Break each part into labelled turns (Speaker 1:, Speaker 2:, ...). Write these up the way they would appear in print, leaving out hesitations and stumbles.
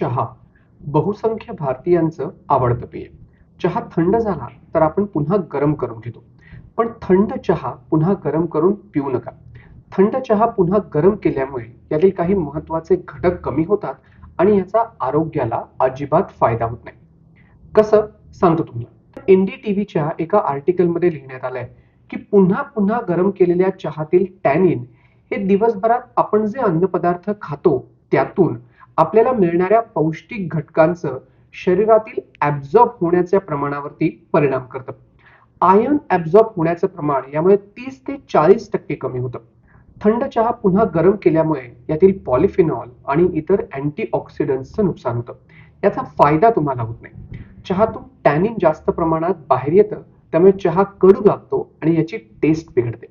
Speaker 1: चहा बहुसंख्य भारतीयांचं आवडतं पेय. चहा थंड झाला तर आपण पुन्हा गरम करून घेतो. पण थंड चहा पुन्हा गरम करून पिऊ नका. थंड चहा पुन्हा गरम केल्यामुळे यातील काही महत्त्वाचे घटक कमी होतात आणि याचा आरोग्याला अजिबात फायदा होत नाही. कसं सांगतो तुम्हाला. एनडीटीव्हीच्या एका आर्टिकलमध्ये लिहिण्यात आलंय की पुन्हा पुन्हा गरम केलेल्या चहातील टॅनिन हे दिवसभरात आपण जे अन्नपदार्थ खातो त्यातून आपल्याला मिळणाऱ्या पौष्टिक घटकांचं शरीरातील ऍब्झॉर्ब होण्याच्या प्रमाणावरती परिणाम करतं. आयर्न ऍब्झॉर्ब होण्याचं प्रमाण यामुळे 30 ते 40% कमी होतं. थंड चहा पुन्हा गरम केल्यामुळे यातील पॉलिफेनॉल आणि इतर अँटीऑक्सिडंट्सचं नुकसान होतं. याचा फायदा तुम्हाला होत नाही. चहातून टॅनिन जास्त प्रमाणात बाहेर येतं, त्यामुळे चहा कडू लागतो आणि याची टेस्ट बिघडते.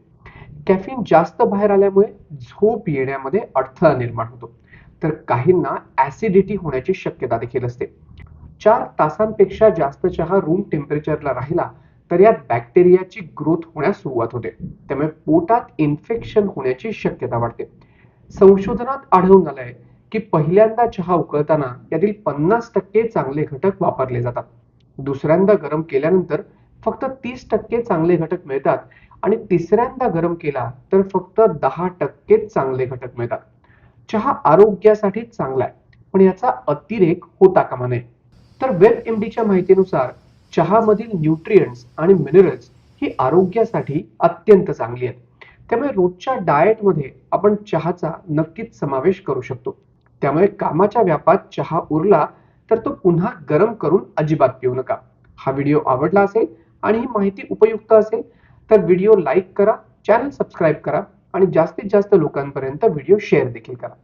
Speaker 1: कॅफीन जास्त बाहेर आल्यामुळे झोप येण्यामध्ये अडथळा निर्माण होतो, तर काहींना ऍसिडिटी होण्याची शक्यता देखील असते. 4 तासांपेक्षा जास्त चहा रूम टेम्परेचरला राहिला तर यात बॅक्टेरियाची ग्रोथ होण्यास सुरुवात होते, त्यामुळे पोटात इन्फेक्शन होण्याची शक्यता वाढते. संशोधनात आढळून आलंय की पहिल्यांदा चहा उकळताना यातील 50% चांगले घटक वापरले जातात. दुसऱ्यांदा गरम केल्यानंतर फक्त 30% चांगले घटक मिळतात आणि तिसऱ्यांदा गरम केला तर फक्त 10% चांगले घटक मिळतात. चहा आरोग्यासाठी चांगला आहे, पण याचा अतिरेक होता कामा नये. तर वेबएमडीच्या माहितीनुसार चहामधील न्यूट्रिएंट्स आणि मिनरल्स ही आरोग्यासाठी अत्यंत चांगली आहेत. त्यामुळे रोजच्या डाएटमध्ये आपण चहाचा नक्कीच समावेश करू शकतो. त्यामुळे कामाच्या व्यापात चहा उरला तर तो पुन्हा गरम करून अजिबात पिऊ नका. हा व्हिडिओ आवडला असेल आणि ही माहिती उपयुक्त असेल तर व्हिडिओ लाईक करा, चॅनल सबस्क्राईब करा आणि जास्तीत जास्त लोकांपर्यंत व्हिडिओ शेअर देखील करा.